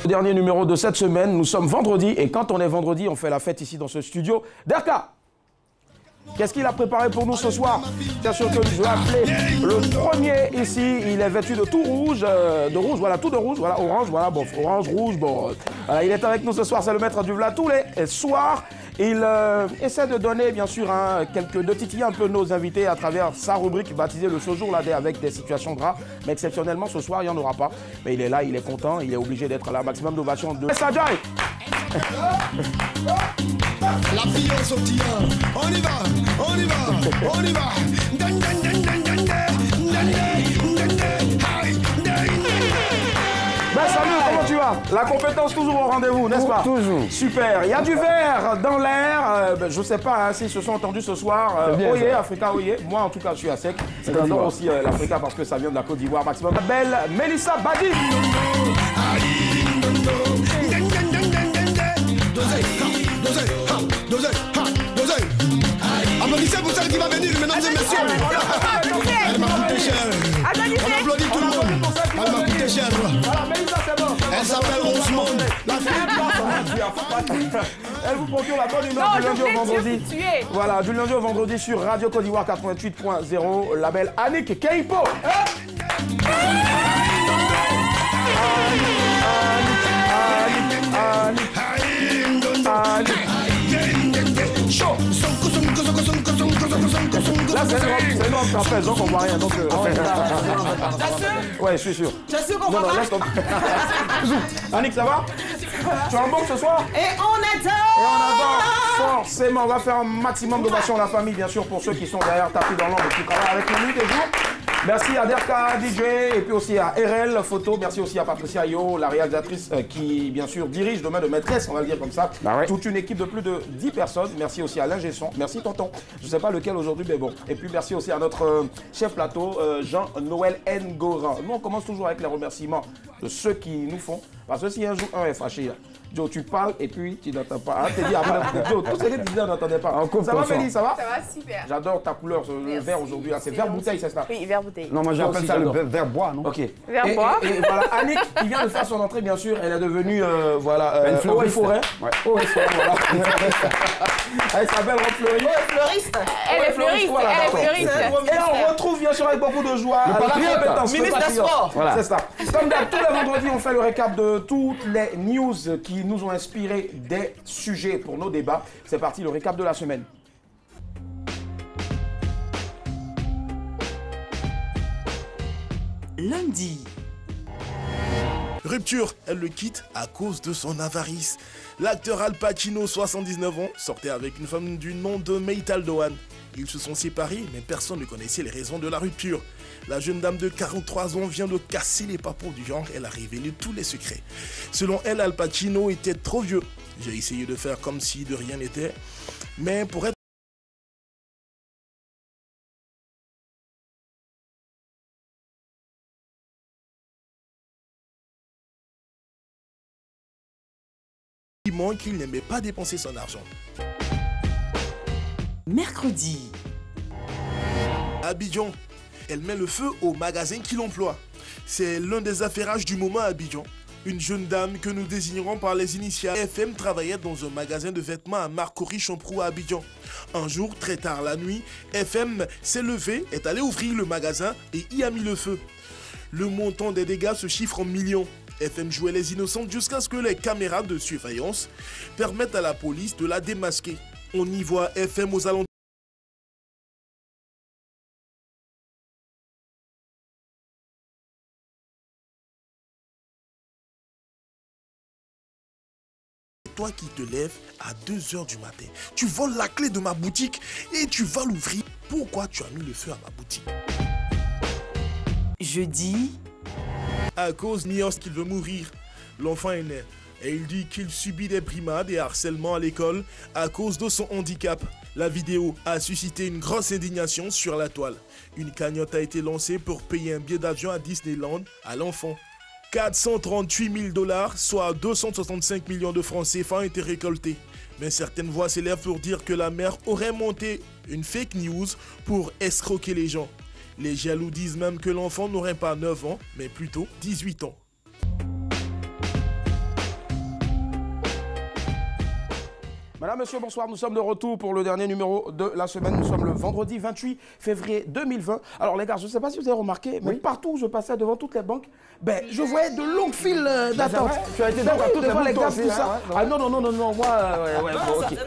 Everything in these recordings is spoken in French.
Dernier numéro de cette semaine, nous sommes vendredi et quand on est vendredi, on fait la fête ici dans ce studio. Derka, qu'est-ce qu'il a préparé pour nous ce soir? Bien sûr que je vais appeler le premier ici, il est vêtu de tout rouge, voilà, tout de rouge, voilà, orange, voilà, bon, orange, rouge, bon. Voilà, il est avec nous ce soir, c'est le maître du Vla tous les soirs. Il essaie de donner, bien sûr, de titiller un peu nos invités à travers sa rubrique baptisée le ce jour-là avec des situations graves. Mais exceptionnellement, ce soir, il n'y en aura pas. Mais il est là, il est content, il est obligé d'être là. Maximum d'ovation de Sajai. La fille en sautillant, on y va, on y va, on y va. Ben salut, comment tu vas? La compétence toujours au rendez-vous, n'est-ce pas? Toujours. Super. Il y a du vert dans l'air. Je ne sais pas s'ils se sont entendus ce soir. Oye, Africa, oye. Moi, en tout cas, je suis à sec. J'adore aussi l'Africa parce que ça vient de la Côte d'Ivoire. Maximum. Belle Mélissa Badi. Applaudissez pour celle qui va venir, mesdames et messieurs. Elle m'a coûté cher. On applaudit tout le monde. Elle m'a coûté cher. Elle s'appelle Rosemonde. Elle vous procure la bonne humeur du lundi au vendredi. Voilà, du lundi au vendredi sur Radio Côte d'Ivoire 88.0. Label Annick Keipo. Là, c'est une robe trapèze, donc on voit rien. Donc, ouais, je suis sûr. Je suis sûr qu'on Non, va non, pas. laisse tomber. Annick, ça va? Tu as un bon ce soir? Et on adore. Et on adore forcément. On va faire un maximum d'ovation à la famille, bien sûr, pour ceux qui sont derrière tapis dans l'ombre et qui travaillent avec nous nuit et jour. Merci à Derka, DJ, et puis aussi à RL Photo. Merci aussi à Patricia Yo, la réalisatrice qui, bien sûr, dirige de main de maîtresse, on va le dire comme ça. Bah ouais. Toute une équipe de plus de 10 personnes. Merci aussi à l'ingé son. Merci tonton. Je ne sais pas lequel aujourd'hui, mais bon. Et puis merci aussi à notre chef plateau, Jean-Noël Ngoran. Nous, on commence toujours avec les remerciements de ceux qui nous font. Parce que si un jour un est fâché, là, Joe, tu parles et puis tu n'entends pas. T'es dit après, Joe, tout ce que tu disais, on n'entendait pas. Ça va, Mélie, ça va? Ça va super. J'adore ta couleur, le vert aujourd'hui. C'est vert bouteille, c'est ça? Oui, vert bouteille. Non, moi j'appelle ça le verre bois, non? Ok. Vert bois. Et voilà, Annick, qui vient de faire son entrée, bien sûr, elle est devenue, Une fleuriste. Eau et Forêt. Ouais. Eau et Forêt, voilà. Elle s'appelle Rob Fleury. Fleuriste. Elle est fleuriste. Voilà, Elle est d'accord. fleuriste. Et on retrouve bien sûr avec beaucoup de joie Le patriote. Ministre des Sports. Voilà. C'est ça. Comme d'hab, tous les vendredis, on fait le récap de toutes les news qui nous ont inspiré des sujets pour nos débats. C'est parti, le récap de la semaine. Lundi. Rupture, elle le quitte à cause de son avarice. L'acteur Al Pacino, 79 ans, sortait avec une femme du nom de Maytal Doan. Ils se sont séparés, mais personne ne connaissait les raisons de la rupture. La jeune dame de 43 ans vient de casser les papos du genre, elle a révélé tous les secrets. Selon elle, Al Pacino était trop vieux. J'ai essayé de faire comme si de rien n'était, mais pour être qu'il n'aimait pas dépenser son argent. Mercredi. À Abidjan, elle met le feu au magasin qui l'emploie. C'est l'un des affairages du moment à Abidjan. Une jeune dame que nous désignerons par les initiales FM travaillait dans un magasin de vêtements à Marcory-Champrou à Abidjan. Un jour, très tard la nuit, FM s'est levée, est allée ouvrir le magasin et y a mis le feu. Le montant des dégâts se chiffre en millions. FM jouait les innocentes jusqu'à ce que les caméras de surveillance permettent à la police de la démasquer. On y voit FM aux alentours. Toi qui te lèves à 2 h du matin, tu voles la clé de ma boutique et tu vas l'ouvrir. Pourquoi tu as mis le feu à ma boutique? Jeudi. À cause Nios qu'il veut mourir, l'enfant est né et il dit qu'il subit des brimades et harcèlement à l'école à cause de son handicap. La vidéo a suscité une grosse indignation sur la toile. Une cagnotte a été lancée pour payer un billet d'avion à Disneyland à l'enfant. 438 000 $, soit 265 millions de francs CFA, ont été récoltés. Mais certaines voix s'élèvent pour dire que la mère aurait monté une fake news pour escroquer les gens. Les jaloux disent même que l'enfant n'aurait pas 9 ans, mais plutôt 18 ans. Madame, monsieur, bonsoir. Nous sommes de retour pour le dernier numéro de la semaine. Nous sommes le vendredi 28 février 2020. Alors, les gars, je ne sais pas si vous avez remarqué, mais partout où je passais devant toutes les banques, ben, je voyais de longues files d'attente. Tu as été donc à toutes les banques, les toi gars, aussi, tout ça. Ah non, moi, bon, ok.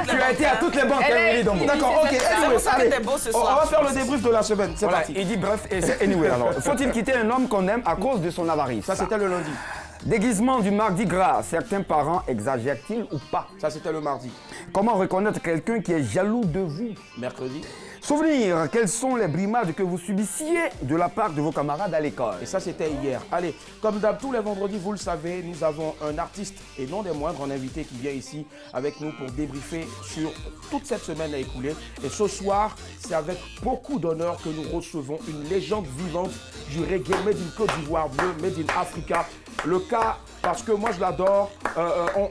Tu as été à toutes les banques, Emily Dombo. D'accord, ok. Anyway, allez, on va faire le débrief de la semaine. C'est Voilà, parti. il dit bref, et c'est anyway alors. Faut-il quitter un homme qu'on aime à cause de son avarice? Ça, c'était le lundi. Déguisement du mardi gras, certains parents exagèrent-ils ou pas? Ça, c'était le mardi. Comment reconnaître quelqu'un qui est jaloux de vous? Mercredi. Souvenir, quelles sont les brimades que vous subissiez de la part de vos camarades à l'école? Et ça, c'était hier. Allez, comme d'hab, tous les vendredis, vous le savez, nous avons un artiste et non des moindres, un invité qui vient ici avec nous pour débriefer sur toute cette semaine à écouler. Et ce soir, c'est avec beaucoup d'honneur que nous recevons une légende vivante du reggae made in Côte d'Ivoire bleu, made in Africa. Le cas, parce que moi je l'adore,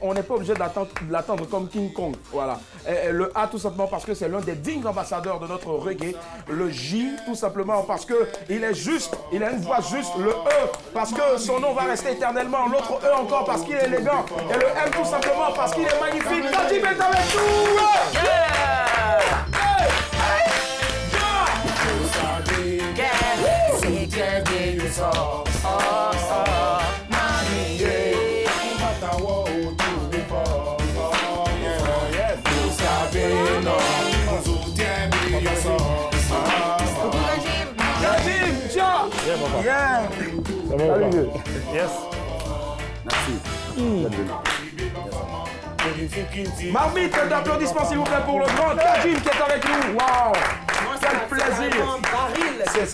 on n'est pas obligé de l'attendre comme King Kong. Voilà. Et le A, tout simplement parce que c'est l'un des dignes ambassadeurs de notre reggae. Le J, tout simplement parce qu'il est juste, il a une voix juste. Le E, parce que son nom va rester éternellement. L'autre E encore parce qu'il est élégant. Et le M, tout simplement parce qu'il est magnifique. Kadjim est avec nous. Yeah. Ça va ou pas? Yes. Merci. Marmite d'applaudissements s'il vous plaît pour le grand Kadjim qui est avec nous. Waouh. Quel plaisir.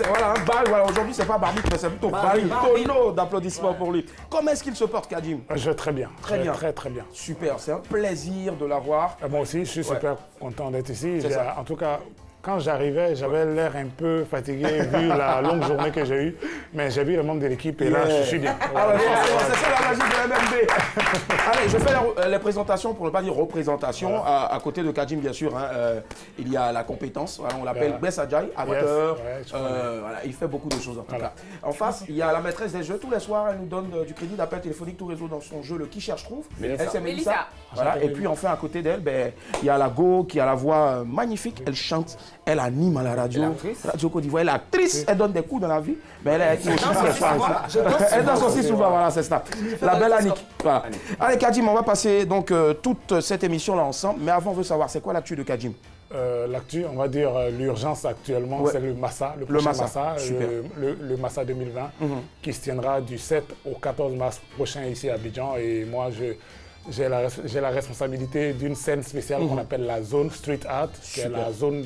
Voilà, un baril. Voilà, aujourd'hui c'est pas Marmite mais c'est plutôt baril. Tonneau d'applaudissements pour lui. Comment est-ce qu'il se porte, Kadjim? Je vais très bien. Très bien. Très bien. Super, c'est un plaisir de l'avoir. Moi aussi, je suis super content d'être ici. C'est ça. En tout cas, quand j'arrivais, j'avais l'air un peu fatigué vu la longue journée que j'ai eue. Mais j'ai vu le membre de l'équipe et là, je suis bien. Ah ouais, c'est ça la magie de MMB. Allez, je fais les présentations, pour ne pas dire représentation. Voilà. À côté de Kadjim, bien sûr, hein, il y a la compétence. Voilà, on l'appelle Bessajai, amateur. Voilà, il fait beaucoup de choses en tout cas. En face, il y a la maîtresse des jeux. Tous les soirs, elle nous donne du crédit d'appel téléphonique, tout réseau dans son jeu, le Qui cherche trouve. Elle, c'est Mélissa. Voilà. Et puis enfin, à côté d'elle, ben, il y a la Go qui a la voix magnifique. Elle chante. Elle anime à la radio. Radio Côte d'Ivoire. Elle est actrice, elle donne des coups dans la vie. Mais elle est aussi tous les soirs. Elle danse aussi souvent, voilà, c'est ça. La belle Annick. Voilà. Allez, Kadjim, on va passer donc toute cette émission-là ensemble. Mais avant, on veut savoir, c'est quoi l'actu de Kadjim? L'actu, on va dire l'urgence actuellement, c'est le Massa, le prochain Massa, le Massa 2020, qui se tiendra du 7 au 14 mars prochain ici à Abidjan. Et moi, j'ai la responsabilité d'une scène spéciale qu'on appelle la zone street art, qui est la zone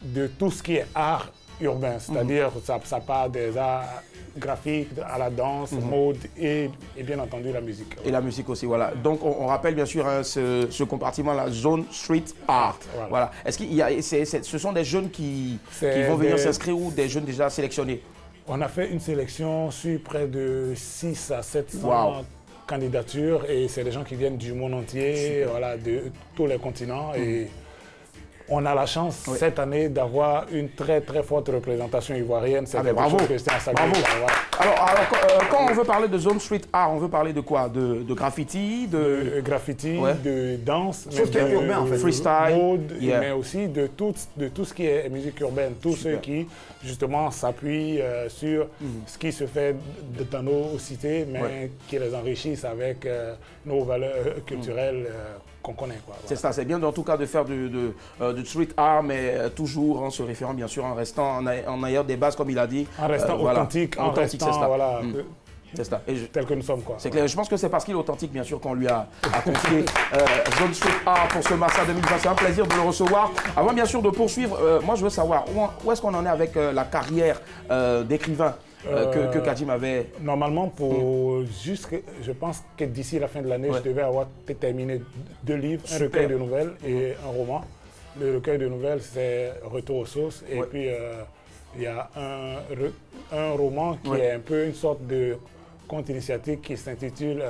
de tout ce qui est art urbain, c'est-à-dire ça part des arts graphiques à la danse, mode et bien entendu la musique. Et la musique aussi, voilà. Donc on rappelle bien sûr hein, ce compartiment, la zone street art. Voilà. Est-ce qu'il y a, ce sont des jeunes qui vont venir s'inscrire ou des jeunes déjà sélectionnés? On a fait une sélection sur près de 6 à 700 candidatures et c'est des gens qui viennent du monde entier, voilà, de tous les continents. Et on a la chance cette année d'avoir une très forte représentation ivoirienne. C'est bravo. Alors, quand on veut parler de zone street art, on veut parler de quoi? De graffiti, de danse, sauf qu'il y a urbain en fait, freestyle, mode, mais aussi de tout ce qui est musique urbaine, tous ceux qui justement s'appuient sur ce qui se fait dans nos cités, mais qui les enrichissent avec nos valeurs culturelles. Qu'on connaît. Voilà. C'est ça, c'est bien en tout cas de faire du street art, mais toujours en se référant bien sûr, en restant en ayant des bases comme il a dit. En restant authentique, c'est ça. Voilà, c'est ça. Tel que nous sommes. C'est clair. Je pense que c'est parce qu'il est authentique, bien sûr, qu'on lui a confié Zone Street Art pour ce Massa 2020. C'est un plaisir de le recevoir. Avant, bien sûr, de poursuivre, moi, je veux savoir où est-ce qu'on en est avec la carrière d'écrivain que Kadjim avait. Normalement, je pense que d'ici la fin de l'année, je devais avoir terminé 2 livres, un recueil de nouvelles et un roman. Le recueil de nouvelles, c'est Retour aux sources. Et puis, il y a un roman qui est un peu une sorte de conte initiatique qui s'intitule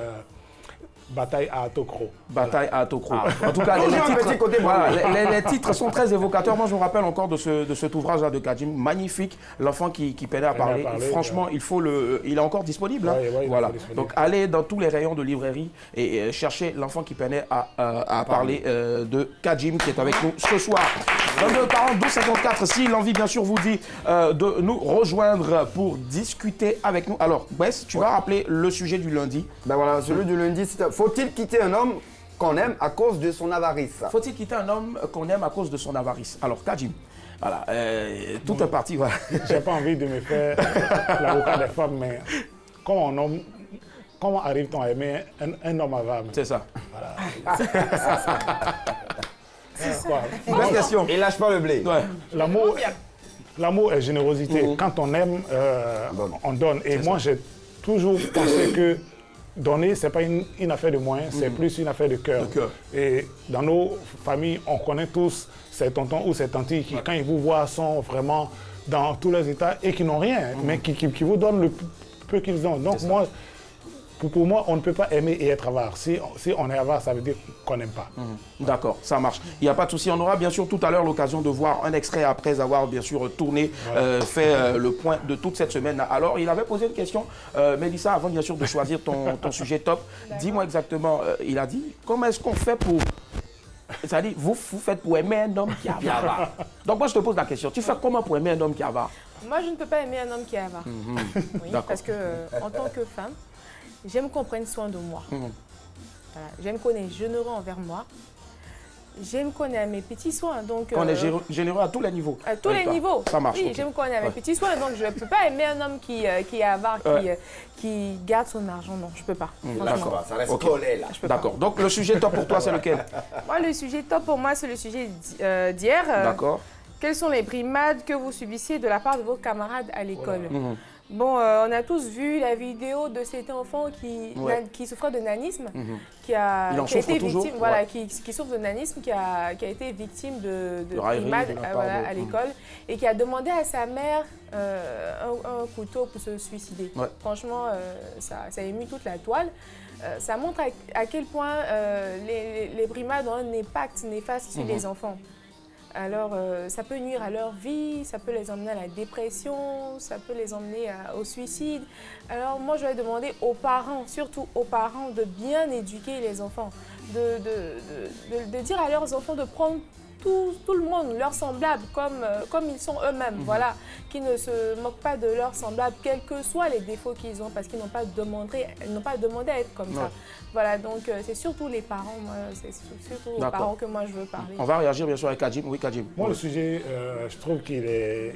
Bataille à Atokro. Bataille à Atokro. En tout cas, les titres sont très évocateurs. Moi, je me rappelle encore de cet ouvrage-là de Kadjim, magnifique, l'enfant qui peinait à parler. Franchement, il est encore disponible. Voilà. Donc, allez dans tous les rayons de librairie et cherchez l'enfant qui peinait à parler de Kadjim, qui est avec nous ce soir. 22 40 12 54, si l'envie, bien sûr, vous dit de nous rejoindre pour discuter avec nous. Alors, Bess, tu vas rappeler le sujet du lundi. Ben voilà, celui du lundi, c'est faut-il quitter un homme qu'on aime à cause de son avarice? Faut-il quitter un homme qu'on aime à cause de son avarice? Alors, Kadjim, voilà, tout est parti, voilà. J'ai pas envie de me faire l'avocat des femmes, mais comment arrive-t-on à aimer un homme avare? C'est ça. Voilà. Bonne question. Il lâche pas le blé. Ouais. L'amour est générosité. Quand on aime, on donne. Et moi, j'ai toujours pensé que donner, ce n'est pas une affaire de moyens, c'est plus une affaire de cœur. Et dans nos familles, on connaît tous ces tontons ou ces tantis qui, quand ils vous voient, sont vraiment dans tous les états et qui n'ont rien, mais qui vous donnent le peu qu'ils ont. Donc moi, pour moi, on ne peut pas aimer et être avare. Si on est avare, ça veut dire qu'on n'aime pas. D'accord, ça marche. Il n'y a pas de souci. On aura bien sûr tout à l'heure l'occasion de voir un extrait après avoir bien sûr tourné, fait le point de toute cette semaine. Alors, il avait posé une question, Mélissa, avant bien sûr de choisir ton sujet top. Dis-moi exactement, il a dit, comment est-ce qu'on fait pour... C'est-à-dire, vous faites pour aimer un homme qui est avare. Donc moi, je te pose la question. Tu fais comment pour aimer un homme qui est avare? Moi, je ne peux pas aimer un homme qui est avare. Oui, parce que en tant que femme, j'aime qu'on prenne soin de moi. Voilà. J'aime qu'on est généreux envers moi. J'aime qu'on ait mes petits soins. Donc, on est généreux à tous les niveaux. À tous les niveaux. Ça marche. Oui, j'aime qu'on ait mes petits soins. Donc, je ne peux pas aimer un homme qui est avare, qui garde son argent. Non, je ne peux pas. D'accord. Ça reste collé là. D'accord. Donc, le sujet top pour toi, c'est lequel? Moi, le sujet top pour moi, c'est le sujet d'hier. D'accord. Quelles sont les brimades que vous subissiez de la part de vos camarades à l'école? Bon, on a tous vu la vidéo de cet enfant qui souffrait de nanisme, qui a été victime, voilà, qui souffre de nanisme, qui a été victime de brimades à l'école et qui a demandé à sa mère un couteau pour se suicider. Franchement, ça a ému toute la toile. Ça montre à quel point les brimades ont un impact néfaste sur les enfants. Alors, ça peut nuire à leur vie, ça peut les emmener à la dépression, ça peut les emmener au suicide. Alors, moi, je vais demander aux parents, surtout aux parents, de bien éduquer les enfants, de dire à leurs enfants de prendre tout le monde, leurs semblables, comme ils sont eux-mêmes, voilà, qui ne se moquent pas de leurs semblables, quels que soient les défauts qu'ils ont, parce qu'ils n'ont pas demandé à être comme ça. Voilà, donc c'est surtout les parents, c'est surtout aux parents que moi je veux parler. On va réagir bien sûr avec Kadjim. Oui, Kadjim. Moi, le sujet, je trouve qu'il est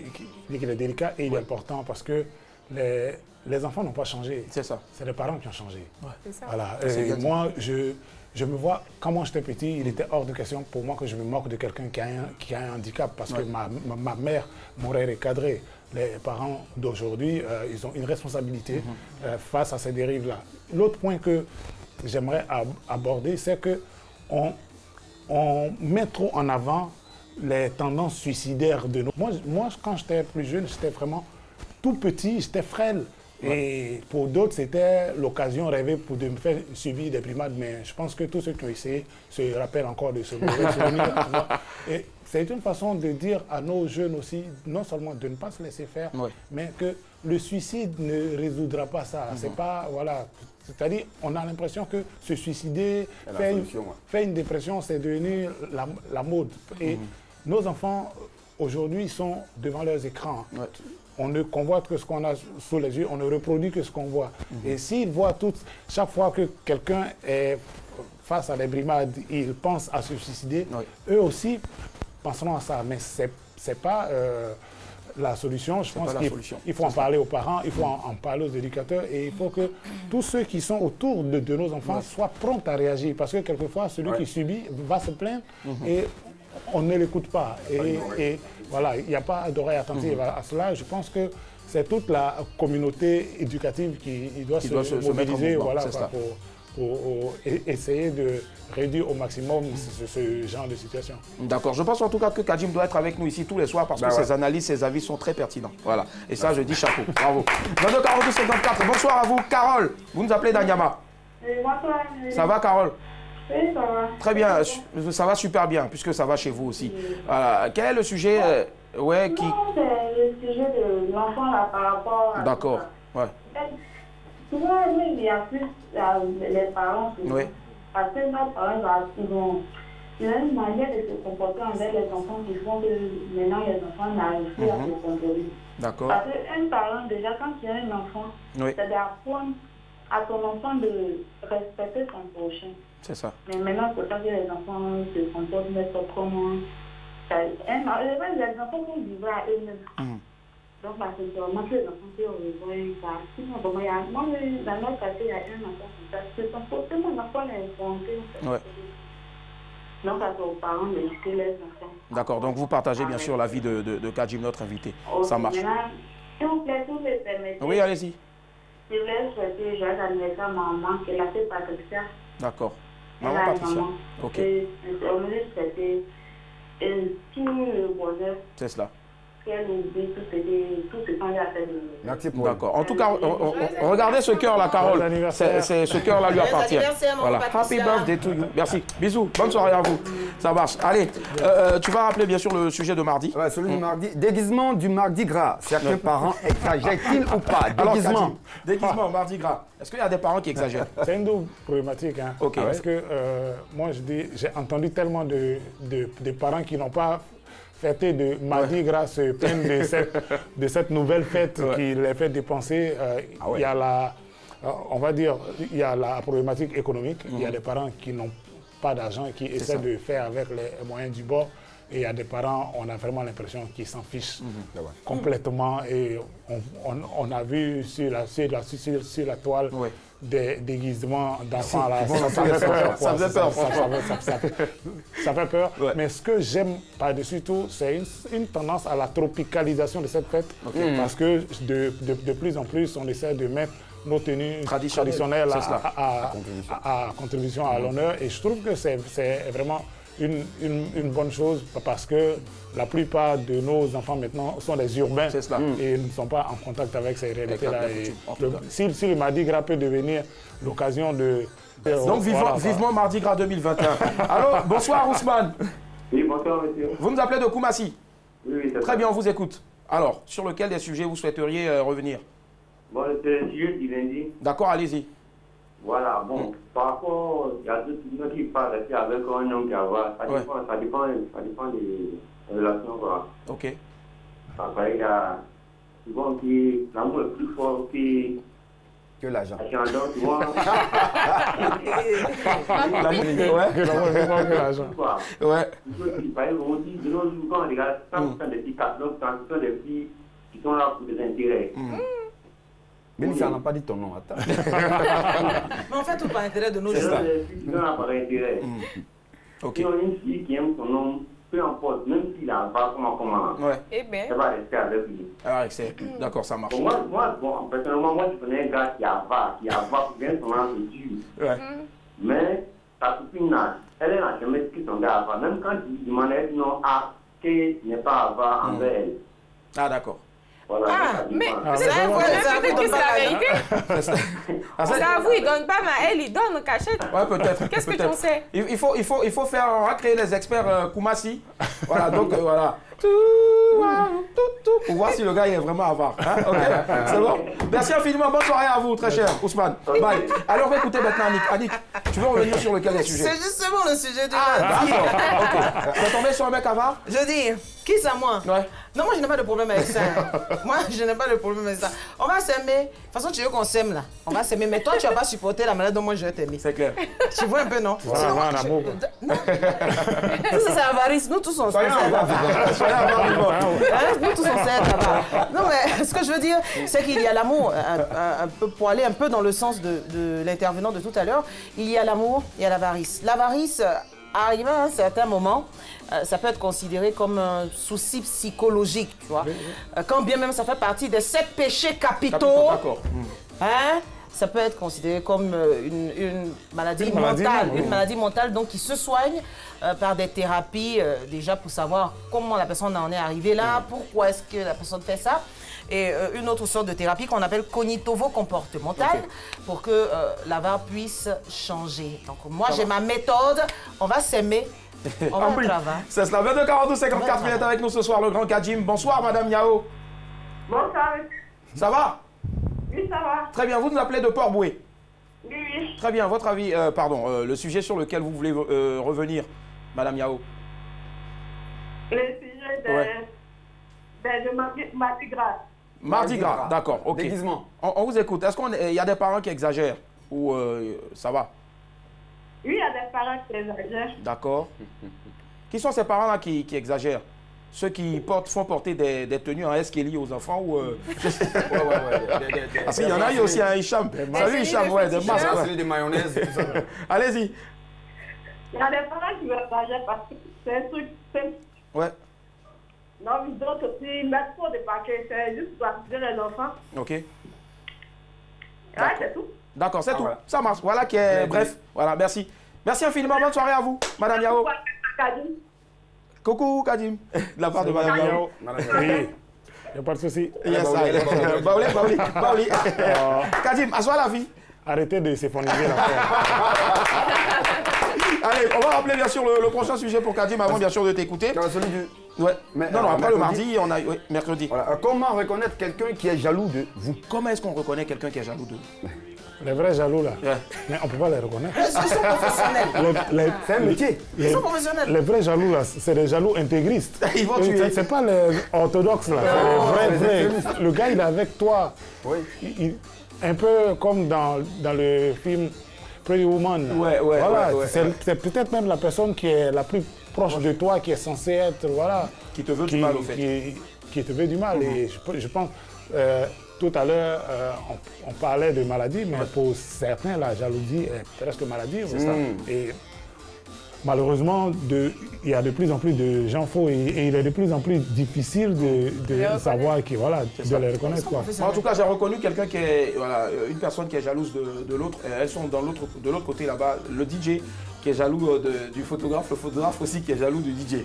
délicat et il est important parce que les enfants n'ont pas changé. C'est ça. C'est les parents qui ont changé. C'est ça. Voilà. Et moi, je me vois, quand moi j'étais petit, il était hors de question pour moi que je me moque de quelqu'un qui a un handicap parce que ma mère m'aurait recadré. Les parents d'aujourd'hui, ils ont une responsabilité face à ces dérives-là. L'autre point que j'aimerais aborder, c'est qu'on met trop en avant les tendances suicidaires de nos... Moi, quand j'étais plus jeune, j'étais vraiment tout petit, j'étais frêle. Et pour d'autres, c'était l'occasion rêvée de me faire subir des brimades. Mais je pense que tous ceux qui ont essayé se rappellent encore de ce mauvais souvenir. Et c'est une façon de dire à nos jeunes aussi, non seulement de ne pas se laisser faire, mais que le suicide ne résoudra pas ça. C'est pas, voilà, c'est-à-dire, on a l'impression que se suicider, faire une dépression, c'est devenu la mode. Et nos enfants, aujourd'hui, sont devant leurs écrans. On ne convoite que ce qu'on a sous les yeux, on ne reproduit que ce qu'on voit. Et s'ils voient chaque fois que quelqu'un est face à des brimades, ils pensent à se suicider, eux aussi penseront à ça. Mais ce n'est pas la solution. Je pense qu'il faut en parler aux parents, il faut en parler aux éducateurs et il faut que tous ceux qui sont autour de nos enfants soient prompts à réagir. Parce que quelquefois, celui qui subit va se plaindre et on ne l'écoute pas. Et voilà, il n'y a pas d'oreille attentive à cela. Je pense que c'est toute la communauté éducative qui doit se mobiliser pour essayer de réduire au maximum ce genre de situation. D'accord. Je pense en tout cas que Kadjim doit être avec nous ici tous les soirs parce que ses analyses, ses avis sont très pertinents. Voilà. Et ça, je dis chapeau. Bravo. 22 42 54. Bonsoir à vous, Carole. Vous nous appelez d'Anyama. Ça va, Carole? Oui, ça va. Très bien, ça va super bien, puisque ça va chez vous aussi. Quel est le sujet ouais, qui... Non, c'est le sujet de l'enfant là par rapport à... D'accord, ouais. Souvent, il y a plus les parents. Oui. Parce que nos parents, là, ils ont une manière de se comporter envers les enfants qui font que maintenant les enfants n'arrivent plus à se contrôler. D'accord. Parce qu'un parent, déjà, quand il y a un enfant, oui. c'est d'apprendre à ton enfant de respecter son prochain. C'est ça. Mais maintenant, c'est pas que les enfants se comportent n'importe comment. Les enfants vont vivre à eux-mêmes. Donc, c'est vraiment que les enfants qui ont besoin ça. Sinon, moi, dans notre quartier, il y a un enfant comme ça. C'est son côté, mon enfant l'a inventé. Ouais. Donc, c'est aux parents d'éduquer les enfants. D'accord, donc vous partagez bien sûr l'avis de Kajim, notre invité. Okay, ça marche. Maintenant, si vous plaît, vous me permettez. Oui, allez-y. Je voulais souhaiter joyeux anniversaire à maman, qu'elle a fait Patricia. D'accord. Maman Patricia. Ok. Et on voulait souhaiter tout le bonheur. C'est cela. Qu'elle oublie tout ce qu'on a fait. Merci pour D'accord. En tout cas, regardez ce cœur-là, Carole. Ce cœur-là lui appartient. Voilà. Happy birthday to you. Merci. Bisous. Bonne soirée à vous. Ça marche. Allez, tu vas rappeler bien sûr le sujet de mardi. Ouais, celui du mardi. Déguisement du mardi gras. Certains parents exagèrent-ils ou pas? Déguisement. Alors, déguisement, mardi gras. Est-ce qu'il y a des parents qui exagèrent? C'est une double problématique. Hein. Okay. Parce que moi, je dis, j'ai entendu tellement de parents qui n'ont pas fêté de mardi gras se plaignent de cette nouvelle fête qui les fait dépenser. Il y a la, on va dire, il y a la problématique économique. Il y a des parents qui n'ont pas d'argent et qui essaient de faire avec les moyens du bord. Et il y a des parents, on a vraiment l'impression qu'ils s'en fichent complètement. Et on a vu sur la toile des déguisements d'enfants là. Ça fait peur. Ça fait peur. Ouais. Mais ce que j'aime par-dessus tout, c'est une tendance à la tropicalisation de cette fête. Parce que de plus en plus, on essaie de mettre nos tenues traditionnelles à contribution à l'honneur. Et je trouve que c'est vraiment une bonne chose parce que la plupart de nos enfants maintenant sont des urbains et ne sont pas en contact avec ces réalités-là. Si le Mardi Gras peut devenir l'occasion de... Donc vivement Mardi Gras 2021. Alors, bonsoir Ousmane. Oui, bonsoir monsieur. Vous nous appelez de Koumassi? Oui, très bien, on vous écoute. Alors, sur lequel des sujets vous souhaiteriez revenir? Bon, c'est le sujet du lundi. D'accord, allez-y. Voilà, bon, par rapport, il y a d'autres gens qui parlent avec un homme qui a voir, ça dépend des relations, quoi. Ok. Parce qu'il y a souvent qui l'amour est plus fort que l'argent. Donc, souvent... L'amour est plus fort que l'argent. Ouais. On dit, de nos jours, quand on regarde, ça sont des petits catalogues, ce sont des petits qui sont là pour des intérêts. Mais ça n'a pas dit ton nom, attends. Mais en fait, tout par intérêt de nos jours. C'est ça. Par intérêt. Ok. Si on a une fille qui aime son homme, peu importe, même s'il n'a pas comment, eh bien, elle va rester avec lui. D'accord, ça marche. Bon, personnellement, moi, je connais un gars qui a pour bien son âme de Dieu. Mais sa copine, elle n'a jamais dit que son gars a. Même quand il lui demandait non, qu'elle n'est pas à envers elle. Ah, d'accord. Voilà, mais peut-être que c'est la vérité. C'est à vous, il ne donne pas, mais elle, il donne en cachette. Ouais, peut-être. Qu'est-ce que tu en sais? Il faut faire, on va créer les experts Koumassi. Voilà, donc voilà. Pour voir si le gars il est vraiment avare. Hein? Okay. C'est bon? Merci infiniment. Bonne soirée à vous, très cher Ousmane. Bye. Alors, on va écouter maintenant Annick. Annick, tu veux revenir sur lequel des sujets? C'est justement le sujet du d'accord. Ok. Tu es tombé sur un mec avare? Je dis, qui c'est moi? Ouais. Non, moi je n'ai pas de problème avec ça. Moi je n'ai pas de problème avec ça. On va s'aimer. De toute façon, tu veux qu'on s'aime là. On va s'aimer. Mais toi, tu vas pas supporter la manière dont moi je vais t'aimer. C'est clair. Tu vois un peu, non? Voilà, un amour. Non. Tout ça, c'est avarice. Nous tous on sait. Nous tous on sait là-bas. Non, mais ce que je veux dire, c'est qu'il y a l'amour. Un peu pour aller un peu dans le sens de l'intervenant de tout à l'heure. Il y a l'amour, il y a l'avarice. L'avarice, arrivé à un certain moment, ça peut être considéré comme un souci psychologique, tu vois. Quand bien même ça fait partie des 7 péchés capitaux. D'accord. Hein? Ça peut être considéré comme une maladie mentale. Une maladie mentale donc, qui se soigne par des thérapies déjà pour savoir comment la personne en est arrivée là, pourquoi est-ce que la personne fait ça. et une autre sorte de thérapie qu'on appelle cognitivo-comportementale pour que l'avare puisse changer. Donc moi, j'ai ma méthode, on va s'aimer. On va travailler. C'est cela. 22 42 54 minutes avec nous ce soir, le grand Kadjim. Bonsoir, Madame Yao. Bonsoir. Ça va? Oui, ça va. Très bien. Vous nous appelez de Port-Boué. Oui, oui. Très bien. Votre avis, le sujet sur lequel vous voulez revenir, Madame Yao. Le sujet de Mardi Gras. Mardi Gras, d'accord. Ok. Déguisement. On vous écoute. Est-ce qu'il y a des parents qui exagèrent ou ça va? Oui, il y a des parents qui exagèrent. D'accord. Qui sont ces parents-là qui exagèrent? Ceux qui font porter des tenues en escalier aux enfants ou... Parce qu'il y en a eu aussi un Hicham. Salut Hicham, ouais, des masques. Des mayonnaises, tout ça. Allez-y. Il y a des parents qui exagèrent parce que c'est un truc simple. Ouais. Non, mais d'autres aussi, ils mettent trop de paquets. C'est juste pour attirer les enfants. Ok. Ouais, c'est tout. D'accord, c'est tout. Voilà. Ça marche. Voilà qui est... Bref, voilà, merci. Merci infiniment. Bonne soirée à vous, Madame Yao. Coucou, Kadjim. De la part de Madame Yao. Oui, il n'y a pas de souci. Yes, Baouli. Kadjim, assois la vie. Arrêtez de s'effondrer l'affaire. Allez, on va rappeler bien sûr le prochain sujet pour Kadjim avant bien sûr de t'écouter. Celui du... Ouais. Mais, non, après mercredi. le mardi, on a... Oui, mercredi. Voilà. Comment reconnaître quelqu'un qui est jaloux de vous? Comment est-ce qu'on reconnaît quelqu'un qui est jaloux de nous? Les vrais jaloux, là. Ouais. Mais on ne peut pas les reconnaître. Ils sont professionnels. C'est un métier. Ils sont professionnels. Les vrais jaloux, là, c'est des jaloux intégristes. Ils vont tuer. C'est pas les orthodoxes, là. C'est les vrais. Le gars, il est avec toi. Oui. Un peu comme dans le film Pretty Woman. Là. Ouais. Voilà, c'est peut-être même la personne qui est la plus proche de toi, qui est censée être, voilà. Qui te veut du mal, au fait. Qui te veut du mal. Et je pense, tout à l'heure, on parlait de maladie, mais pour certains, la jalousie est presque maladie. Et malheureusement, il y a de plus en plus de gens faux et il est de plus en plus difficile de savoir qui, voilà, de les reconnaître. Quoi. En tout cas, j'ai reconnu quelqu'un qui est, une personne qui est jalouse de l'autre. Elles sont de l'autre côté là-bas. Le DJ qui est jaloux du photographe, le photographe aussi qui est jaloux du DJ.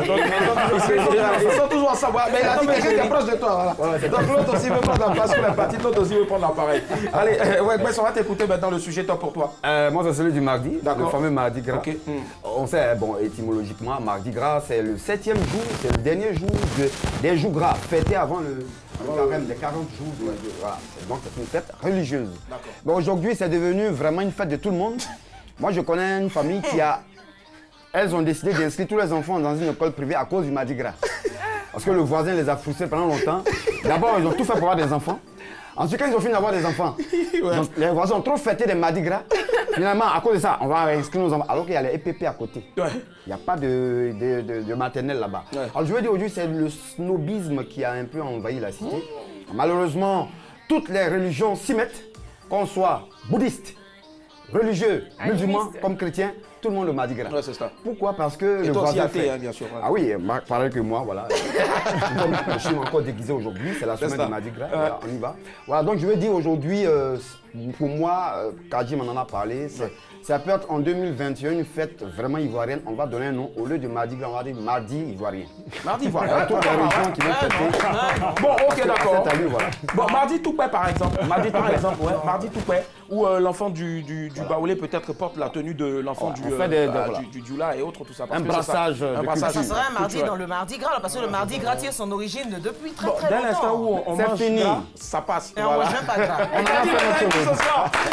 Donc, ils sont toujours ensemble. Mais il a dit quelqu'un qui est proche de toi. Voilà. Donc l'autre aussi veut prendre la place sur la partie, l'autre aussi veut prendre l'appareil. Allez, on va t'écouter maintenant le sujet top pour toi. Moi, c'est celui du mardi, le fameux mardi gras. Okay. On sait, bon, étymologiquement, mardi gras, c'est le 7e jour, c'est le dernier jour des jours gras, fêté avant le carême des 40 jours. Voilà. Donc, c'est une fête religieuse. Bon, aujourd'hui, c'est devenu vraiment une fête de tout le monde. Moi, je connais une famille elles ont décidé d'inscrire tous les enfants dans une école privée à cause du mardi gras. Parce que le voisin les a frustrés pendant longtemps. D'abord, ils ont tout fait pour avoir des enfants. Ensuite, quand ils ont fini d'avoir des enfants, donc, les voisins ont trop fêté des mardi gras. Finalement, à cause de ça, on va inscrire nos enfants. Alors qu'il y a les EPP à côté. Il n'y a pas de maternelle là-bas. Alors, je veux dire aujourd'hui, c'est le snobisme qui a un peu envahi la cité. Malheureusement, toutes les religions s'y mettent, qu'on soit bouddhiste, religieux, musulmans comme chrétiens, tout le monde le mardi gras. Ouais, c'est ça. Pourquoi? Parce que et le toi aussi voisin athée, hein, bien sûr. Ouais. Ah oui, pareil que moi, voilà. Je suis encore déguisé aujourd'hui, c'est la semaine du mardi gras, voilà, on y va. Voilà, donc je veux dire aujourd'hui, pour moi, Kadjim en a parlé, ça peut être en 2021 une fête vraiment ivoirienne. On va donner un nom, au lieu de mardi gras, on va dire mardi ivoirien. Mardi ivoirien. Toutes les régions qui vont fêter. Bon, ok, d'accord. Voilà. Bon, mardi Toupet par exemple. Mardi Toupet, où l'enfant du Baoulé peut-être porte la tenue de l'enfant du Djoula et autres, tout ça. Un brassage de culture. Ça serait un mardi dans le mardi gras, parce que le mardi gras tire son origine depuis très très longtemps. Dès l'instant où on mange gras, ça passe. Et on mange même pas gras.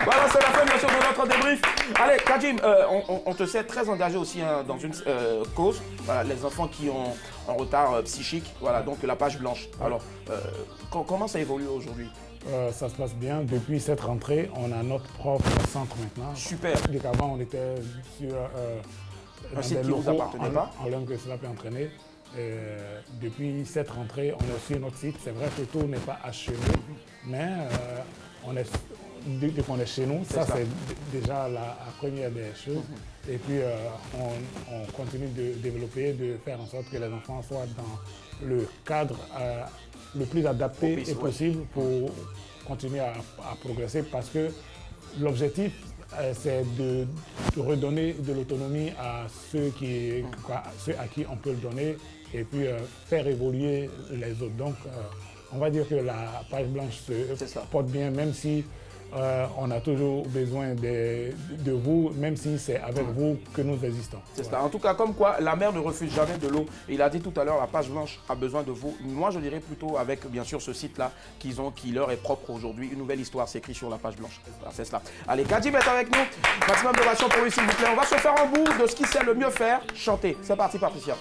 Voilà, c'est la fin bien sûr de notre débrief. Allez, Kadjim, on te sait très engagé aussi dans une cause, voilà, les enfants qui ont un retard psychique, voilà, donc la page blanche. Alors, comment ça évolue aujourd'hui? Ça se passe bien. Depuis cette rentrée, on a notre propre centre maintenant. Super. Dès qu'avant, on était sur un site qui ne vous appartenait pas. En langue que cela peut entraîner. Depuis cette rentrée, on est sur notre site. C'est vrai que tout n'est pas achevé, mais dès qu'on est chez nous, ça c'est déjà la première des choses. Et puis on continue de développer, de faire en sorte que les enfants soient dans le cadre le plus adapté possible pour continuer à progresser, parce que l'objectif c'est de redonner de l'autonomie à ceux à qui on peut le donner et puis faire évoluer les autres. Donc on va dire que la page blanche se porte bien, même si on a toujours besoin de vous, même si c'est avec vous que nous existons. C'est ça. En tout cas, comme quoi, la mer ne refuse jamais de l'eau. Il a dit tout à l'heure, la page blanche a besoin de vous. Moi, je dirais plutôt avec, bien sûr, ce site-là qui leur est propre aujourd'hui. Une nouvelle histoire s'écrit sur la page blanche. C'est cela. Allez, Kadim est avec nous. Maximum de passion pour lui, s'il vous plaît. On va se faire un bout de ce qu'il sait le mieux faire, chanter. C'est parti, Patricia.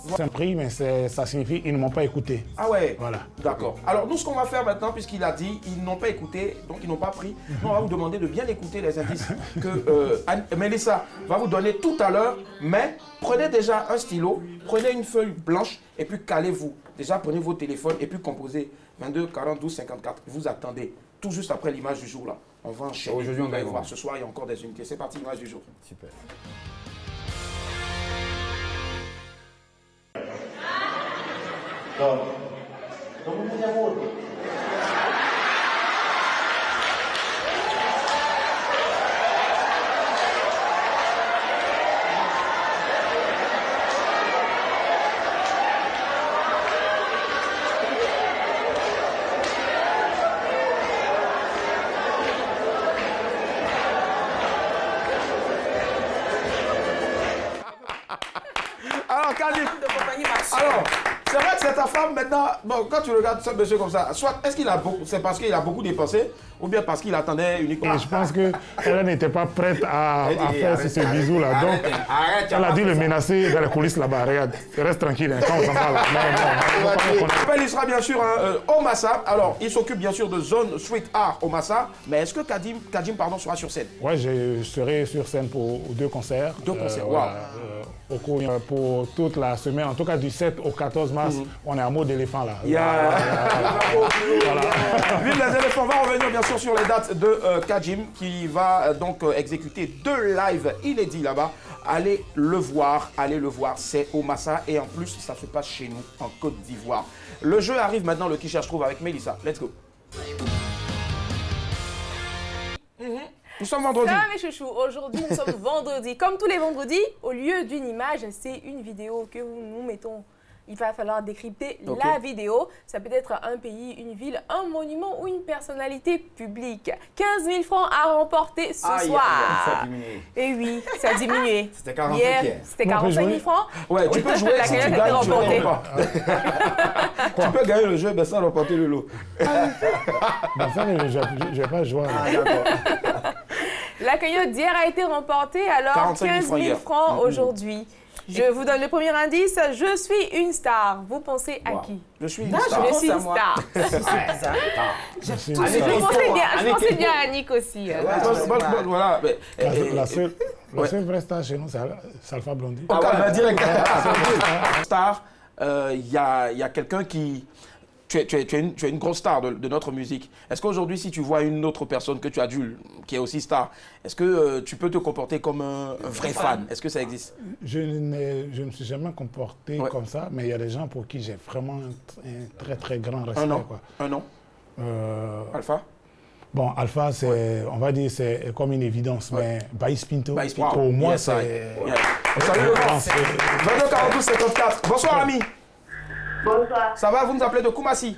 C'est un prix, mais ça signifie qu'ils ne m'ont pas écouté. Ah ouais. Voilà. D'accord. Alors nous, ce qu'on va faire maintenant, puisqu'il a dit ils n'ont pas écouté, donc ils n'ont pas pris, nous, on va vous demander de bien écouter les indices que Mélissa va vous donner tout à l'heure. Mais prenez déjà un stylo, prenez une feuille blanche et puis calez-vous. Déjà, prenez vos téléphones et puis composez 22 40 12 54. Vous attendez tout juste après l'image du jour là. On va enchaîner. Aujourd'hui, on va voir. Ce soir, il y a encore des unités. C'est parti, l'image du jour. Super. No. Non mi amore. Alors, Kadim, alors, c'est vrai que c'est ta femme maintenant. Bon, quand tu regardes ce monsieur comme ça, soit est-ce qu'il a beaucoup, c'est parce qu'il a beaucoup dépensé, ou bien parce qu'il attendait uniquement. Je pense qu'elle n'était pas prête à faire ce bisou-là. Donc, elle a dû le menacer dans les coulisses là-bas. Regarde, reste tranquille, hein, quand on s'en parle. Il sera bien sûr au Massa. Alors, il s'occupe bien sûr de Zone Street Art au Massa. Mais est-ce que Kadim sera sur scène? Oui, je serai sur scène pour 2 concerts. 2 concerts, wow. Au cours, pour toute la semaine, en tout cas du 7 au 14 mars, on est à mot d'éléphant là. Vive les éléphants. On va revenir bien sûr sur les dates de Kadim qui va donc exécuter 2 lives inédits là-bas. Allez le voir, c'est au Massa et en plus ça se passe chez nous en Côte d'Ivoire. Le jeu arrive maintenant, le qui cherche trouve avec Mélissa. Let's go. Nous sommes vendredi. Ça va mes chouchous, aujourd'hui nous sommes vendredi. Comme tous les vendredis, au lieu d'une image, c'est une vidéo que nous mettons. Il va falloir décrypter la vidéo. Ça peut être un pays, une ville, un monument ou une personnalité publique. 15 000 francs à remporter ce soir. Ça a diminué. Et oui, ça a diminué. C'était 45 Hier, c'était 45 000 francs. Ouais, tu peux jouer si tu gagnes, tu tu peux gagner le jeu, mais sans remporter le lot. Ben ça, je vais pas jouer. La cagnotte d'hier a été remportée, alors 15 000 francs aujourd'hui. Je vous donne le premier indice. Je suis une star. Vous pensez à qui? Je suis une star. Je suis une star. Je pensais bien à Annick aussi. Voilà. La seule vraie star chez nous, c'est Alpha Blondy. Star, il y a quelqu'un qui... Tu es une grosse star de notre musique. Est-ce qu'aujourd'hui, si tu vois une autre personne que tu adules, qui est aussi star, est-ce que tu peux te comporter comme un vrai fan? Est-ce que ça existe? Je ne me suis jamais comporté comme ça, mais il y a des gens pour qui j'ai vraiment un très très grand respect. Un nom? Alpha? Bon, Alpha, on va dire, c'est comme une évidence, mais Baïs Pinto, pour moi, c'est... Salut, 22 42 54. Bonsoir, ami. Bonsoir. Ça va, vous nous appelez de Koumassi?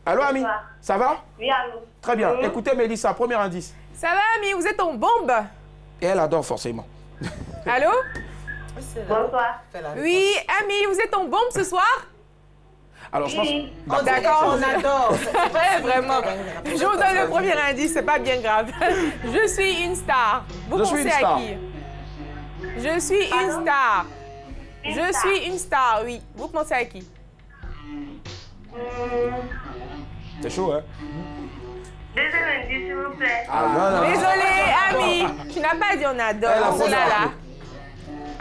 Allô, ami? Ça va? Oui, allô. Très bien. Écoutez, Mélissa, premier indice. Ça va, ami? Vous êtes en bombe? Et elle adore forcément. Allô? Bonsoir. Oui, Ami, vous êtes en bombe ce soir? Alors, je pense... Oh, d'accord, on adore. Ouais, vraiment. Je vous donne le premier indice, c'est pas bien grave. Je suis une star. Vous pensez à qui? Je suis une star. Je suis une star, oui. Vous pensez à qui? C'est chaud, hein? Deuxième indice, s'il vous plaît. Désolé, Ami. Tu n'as pas dit on adore. Oh là là.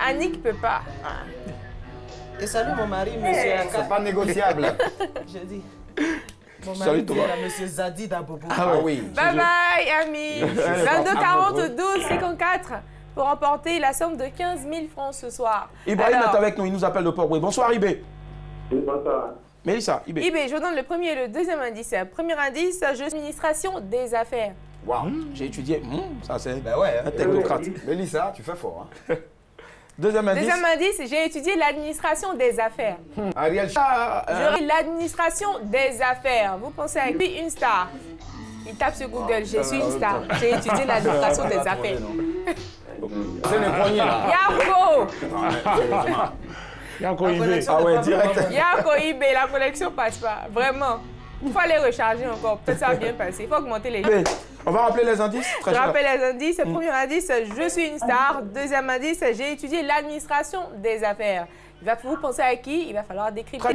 Annick peut pas. Et salut mon mari, monsieur. C'est pas négociable. Je dis. Mon Salut, mari, Thomas. monsieur Zadi d'Abobo. Ah oui. Bye bye, Ami. 22 40 12 54 pour remporter la somme de 15 000 francs ce soir. Ibrahim est avec nous, il nous appelle de Port-Louis. Bonsoir, Ibé. Oui, bonsoir. Mélissa, Ibé. Ibé, je vous donne le premier et le deuxième indice. Premier indice, je suis administration des affaires. Waouh. J'ai étudié. Ça, c'est Ben ouais. un technocrate. Mélissa, tu fais fort. Hein. Deuxième indice. Deuxième indice, j'ai étudié l'administration des affaires. Ariel. J'aurai l'administration des affaires. Vous pensez à qui? Une star. Il tape sur Google, je suis une star. J'ai étudié l'administration des affaires. C'est le premier là. Yako! Yako Ibé. Ah ouais, direct. Yako Ibé, la connexion passe pas. Vraiment. Il faut aller recharger encore. Peut-être ça va bien passer. Il faut augmenter les... Ibé, on va rappeler les indices. Je rappelle les indices. Premier indice, je suis une star. Deuxième indice, j'ai étudié l'administration des affaires. Vous pensez à qui? Il va falloir décrypter.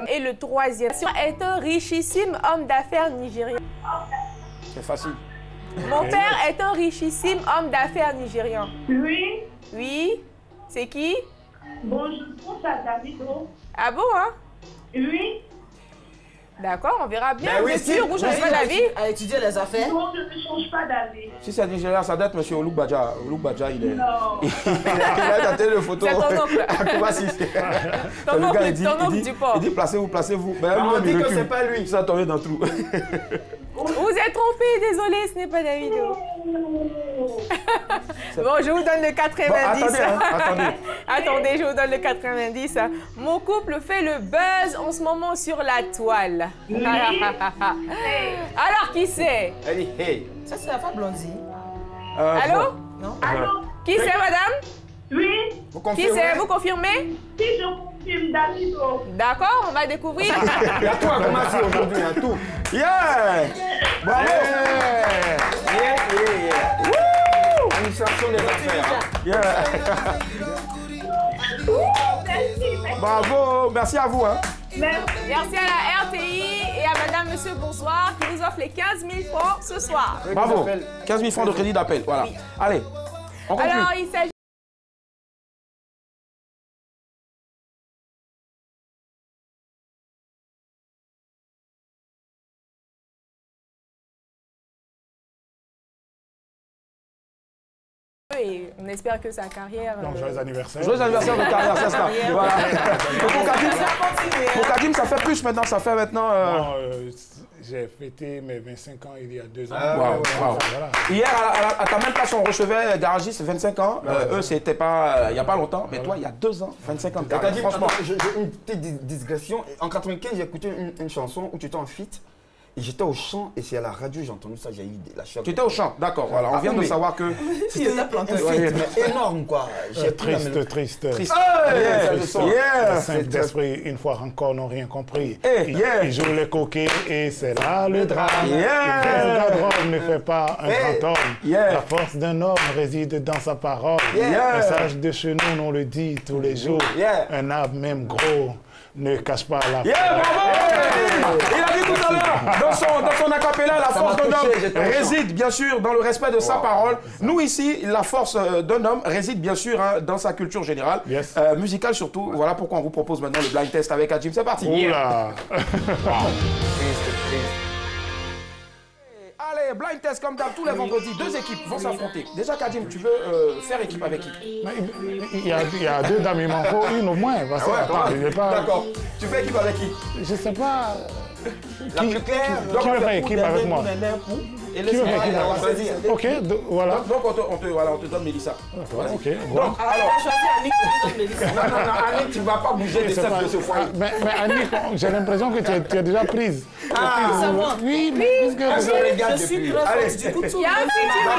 Et le troisième est un richissime homme d'affaires nigérien. C'est facile. Mon père est un richissime homme d'affaires nigérian. Oui. Oui? C'est qui? Bon, je pense à Davido. Ah bon, hein? Oui. D'accord, on verra bien. Ben oui, Bien sûr, vous changez pas d'avis? À étudier les affaires. Non, je ne change pas d'avis. Si c'est Nigeria, ça date, monsieur Olouk Badja. Olouk Badja, il est... Non. il a daté le photo. C'est ton oncle. À Koumassi. Ton oncle du port. Il dit placez-vous, placez-vous. Ben, On dit il que recule. c'est pas lui. Ça a tombé dans le trou. Vous êtes trompé, désolé, ce n'est pas Davido. Bon, je vous donne le 90. Bon, attendez, hein, attendez. Attendez, je vous donne le 90. Mon couple fait le buzz en ce moment sur la toile. Alors, qui c'est? Elle dit hey. Ça, c'est la femme Blondie. Allô? Non? Allô? Qui c'est, madame? Oui. Vous Qui confirmez? c'est? Vous confirmez? Si je confirme Davido. D'accord, on va découvrir. Il y a tout à commencer aujourd'hui, il y a tout. Yeah! Bravo! Administration des affaires. Yeah! Bravo! Merci à vous. Hein. Merci à la RTI et à madame, monsieur, bonsoir, qui nous offre les 15 000 francs ce soir. Bravo! 15 000 francs de crédit d'appel. Voilà. Oui. Allez, on conclut. Alors, il s'agit... Et on espère que sa carrière... Donc, joyeux anniversaire. Joyeux anniversaire de carrière, c'est ça. Voilà. Pour Kadim, ça fait plus maintenant. Ça fait maintenant... Bon, j'ai fêté mes 25 ans il y a 2 ans. Wow, wow. Voilà. Hier, à ta même place, on recevait garagiste, 25 ans. Eux, c'était pas il n'y a pas longtemps. Mais toi, il y a 2 ans, 25 ans de carrière. Franchement. J'ai une petite digression. En 95, j'ai écouté une chanson où tu étais en feat. Et j'étais au chant et c'est à la radio j'ai entendu ça, j'ai eu la choc. Tu étais au chant, d'accord. Voilà, on vient de savoir que... C'était un feat énorme quoi. Triste. Triste. Les simples d'esprit, une fois encore, n'ont rien compris. Ils jouent les coquets et c'est là le drame. La drogue ne fait pas un grand homme. La force d'un homme réside dans sa parole. Un sage de chez nous, on le dit tous les jours. Un arbre même gros ne cache pas la bravo! Il a dit tout à l'heure, dans son acapella, la force d'un homme réside bien sûr dans le respect de sa parole. Nous ici, la force d'un homme réside bien sûr dans sa culture générale, musicale surtout. Voilà pourquoi on vous propose maintenant le blind test avec Adjim. C'est parti. Oula. Allez, blind test comme d'hab, tous les vendredis, 2 équipes vont s'affronter. Déjà, Kadim, tu veux faire équipe avec qui? Il y a 2 dames, il m'en faut une au moins. Parce que, D'accord. Tu fais équipe avec qui? Je sais pas. La plus claire. Qui veut faire équipe avec moi? Qui veut faire équipe avec moi? Ok, voilà. Donc on te donne Mélissa. Ok, bon. Donc, alors... Non, Annick, tu ne vas pas bouger de cette de ce foyer. Mais Annick, j'ai l'impression que tu es déjà prise. Oui, je suis très forte du coup. Il y a un featuring.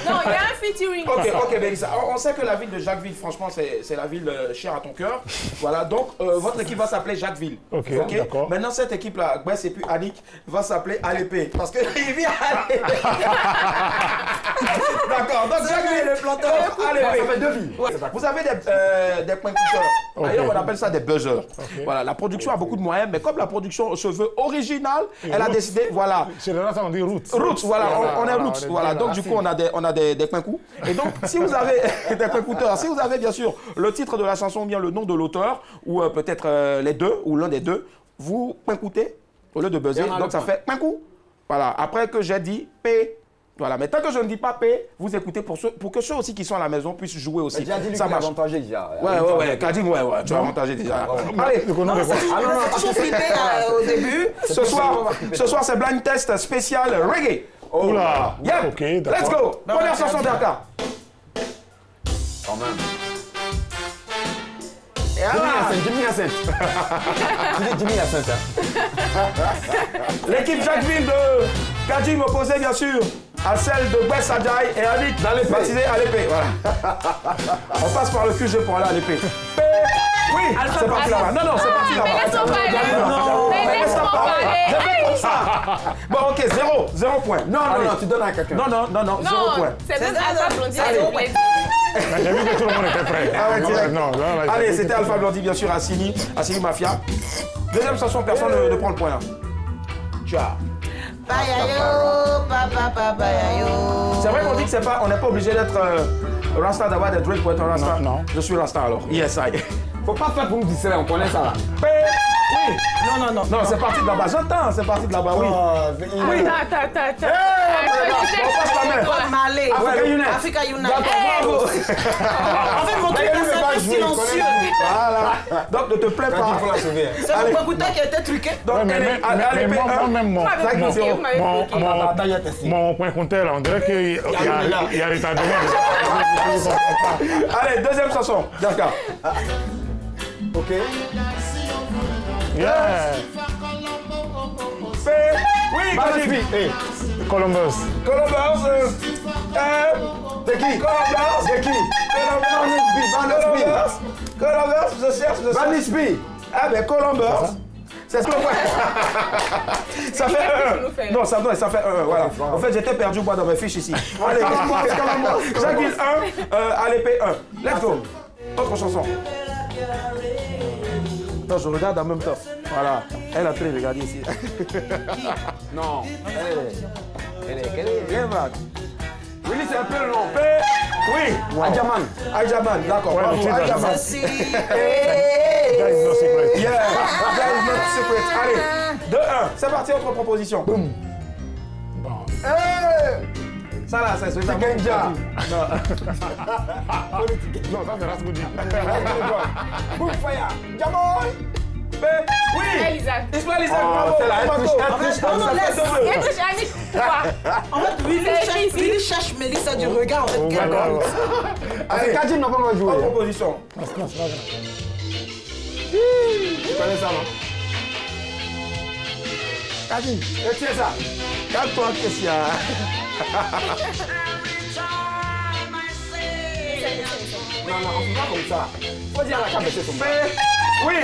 Non, il y a un featuring. Ok, Mélissa. On sait que la ville de Jacquesville, franchement, c'est la ville chère à ton cœur. Voilà, donc votre équipe va s'appeler Jacquesville. Ok, d'accord. Maintenant, cette équipe-là, c'est plus Annick, va s'appeler Alépé. Parce qu'il vient à Alépé. D'accord, donc Jacquesville est le planteur Alépé. Ça fait 2 villes. Vous avez des points coupeurs. D'ailleurs, on appelle ça des buzzers. Voilà, la production a beaucoup de moyens, mais comme la production se veut originale, elle a décidé, voilà. Chez les gens, on dit roots. Roots, voilà, on est roots. Voilà, donc du coup, on a des coins coups. Et donc, si vous avez des coins couteurs, si vous avez bien sûr le titre de la chanson, bien le nom de l'auteur, ou peut-être les deux, ou l'un des deux, vous coin coûtez au lieu de buzzer. Donc, ça fait coin coup. Voilà, après que j'ai dit P. Voilà, mais tant que je ne dis pas P, vous écoutez pour que ceux aussi qui sont à la maison puissent jouer aussi. Déjà dit ça marche. Avantagé déjà. Ouais, Kadim, tu as avantagé déjà. Allez, toujours flippé au début. Ce soir, c'est blind test spécial reggae. Oula, Yep. ok, Let's d'accord. go. Première chanson d'Arca. Quand même. Jimmy Hyacinthe. Jimmy Hyacinthe. L'équipe Jacquesville de Kadim opposée bien sûr à celle de West Adjaï et Annick baptisée à l'épée. Voilà. On passe par le QG pour aller à l'épée. Oui, c'est parti là-bas. Non, c'est parti là-bas. Mais laisse-moi parler. Bon, ok, 0 point. Non, tu donnes à quelqu'un. Non, 0 point. C'est même Alpha Blondy. J'ai vu que tout le monde était prêt. Allez, c'était Alpha Blondy, bien sûr, Assini Mafia. Deuxième chanson, personne ne prend le point là. Ciao. C'est vrai qu'on dit que on n'est pas obligé d'être Rasta, d'avoir des Drake pour être un Rasta. Non. Je suis Rasta alors. Yes, I. Faut pas faire pour nous distraire, on connaît ça là. Oui. Non. Non, c'est parti de là-bas. J'entends, c'est parti de là-bas, oui. Oui. Attends. On passe la main. Malé. Africa Unite. Bravo. En fait, mon truc là, c'est un peu silencieux. Voilà. Donc, ne te plains pas. C'est mon bouton qui a été truqué. Donc, Mais moi-même, mon point compteur, là, on dirait qu'il y a retardement. Allez, deuxième chanson. D'accord. Ok. Yeah. Oui, vas-y. Columbus. C'est qui? Columbus, je cherche. Vannis B. Ah ben Columbus. C'est ce que ça fait 1. Non, ça fait 1. Voilà. En fait, j'étais perdu moi dans mes fiches ici. Allez, Jacquesville 1, Alépé 1. Let's go. Autre chanson. Attends, je regarde en même temps. Voilà. Elle a très regardé ici. Non. Elle est. Viens, Mac. Oui, c'est un peu long. Oui. Ajaman, d'accord. Ouais, Bravo, Ajaman. That is no secret. Yeah, that is not secret. Allez, 2-1. C'est parti, autre proposition. Boum. Bon. Ça là, c'est celui-là. Genja. Non, ça c'est Rasgoudi. Boom fire. Jamoy. Oui. Elisa. Ismaël Isaac, bravo. C'est la En fait, Willy cherche Mélissa du regard. En fait, avec Kadim, n'a pas mal joué. Autre proposition. Tu connais ça, non? Kadim, retiens ça. Calme-toi, qu'est-ce qu'il y a? Non, on fait pas comme ça. Faut dire la cabesse son père. Oui.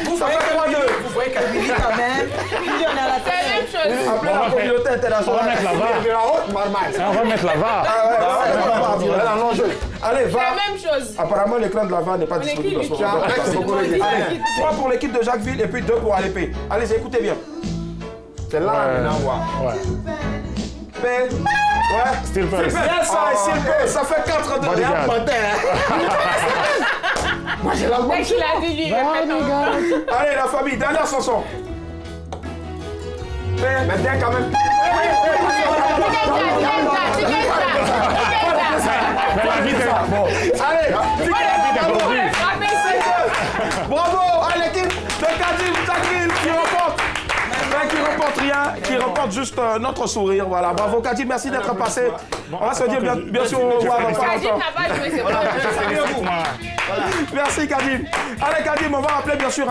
Vous voyez qu'à Willy quand même. Willy, on est à la tête. Après la communauté internationale. On va mettre la VAR. On va mettre la VAR. Allez, va. C'est la même chose. Apparemment, l'écran de la VAR n'est pas disponible. 3 pour l'équipe de Jacquesville et puis 2 pour Alépé. Allez, écoutez bien. C'est là maintenant, Ouais. Ouais. Still first. Ça fait 4 de Bodyguard. moi j'ai la Dès qu'il a dit lui, il répète encore. Allez, la famille, dernière chanson. Mais bien quand même. Allez, bravo à l'équipe de Kadim Jacquesville qui remporte rien, qui remporte juste notre sourire. Voilà, bravo Kadim, merci d'être passé. On va se dire bien sûr au revoir. Kadim n'a pas joué, c'est pas Merci Kadim. Allez Kadim, on va rappeler bien sûr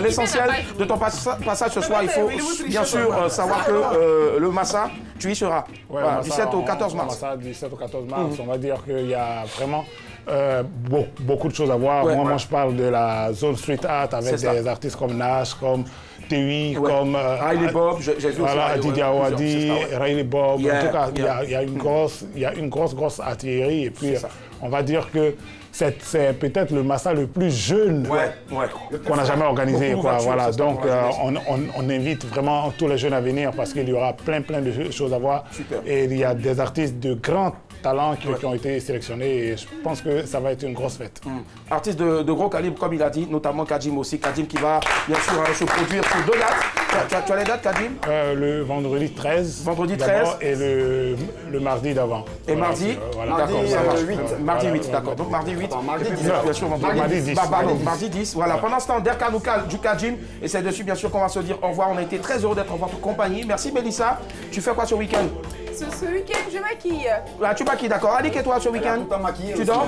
l'essentiel de ton passage ce soir. Il faut bien sûr savoir que le Massa, tu y seras. Ouais, voilà, 17 au 14 mars. Massa, 17 au 14 mars, on va dire qu'il y a vraiment beaucoup de choses à voir. Moi, je parle de la zone street art avec des artistes comme Nash, comme TUI, comme Riley Bob, j'ai vu voilà, Didi Awadi, Riley Bob. En tout cas, il y a une grosse artillerie. Et puis, on va dire que c'est peut-être le Massa le plus jeune qu'on n'a jamais organisé. Voilà. Donc, on invite vraiment tous les jeunes à venir parce qu'il y aura plein de choses à voir. Super. Et il y a des artistes de grands talents qui ont été sélectionnés et je pense que ça va être une grosse fête. Artiste de gros calibre, comme il a dit, notamment Kadim aussi. Kadim qui va bien sûr se produire sur 2 dates. Tu as les dates, Kadim? Le vendredi 13. Vendredi 13. Et le mardi d'avant. Et mardi D'accord, ça marche. 8. Mardi 8, d'accord. Donc mardi 8. Mardi 10. Bien sûr, mardi 10. Mardi 10. Voilà. Pendant ce temps, Derka du Kadim. Et c'est dessus, bien sûr, qu'on va se dire au revoir. On a été très heureux d'être en votre compagnie. Merci, Mélissa. Tu fais quoi ce week-end? Ce week-end, je maquille. Ah, tu maquilles, d'accord. Annick et toi ce week-end? Tu dors?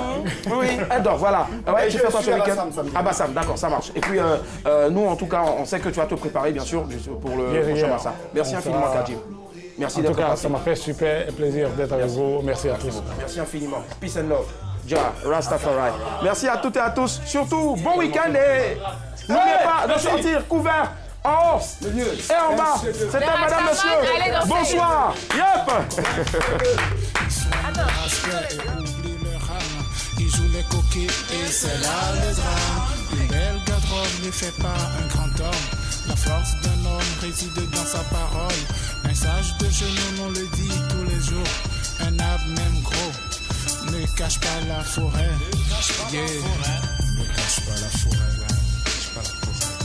Oui, elle dort, voilà. Ouais, tu fais quoi ce week-end? À Bassam, d'accord, ça marche. Et puis, nous, en tout cas, on sait que tu vas te préparer, bien sûr, pour le prochain Massa. Merci infiniment, Kadim. Merci d'être passé. Ça m'a fait super plaisir d'être avec vous. Merci à tous. Merci infiniment. Peace and love. Ja, Rastafari. Merci à toutes et à tous. Surtout, bon week-end et n'oubliez pas de sortir couvert. En haut et en bas, c'était Madame Monsieur. Bonsoir. Yep. Il joue les coquilles et c'est là le drame. Une belle garde-robe ne fait pas un grand homme. La force d'un homme réside dans sa parole. Un sage de genou, on le dit tous les jours. Un arbre même gros ne cache pas la forêt. Yeah. Ne cache pas la forêt.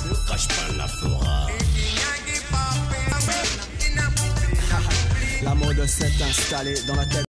Ne cache pas la forêt. La mode s'est installée dans la tête.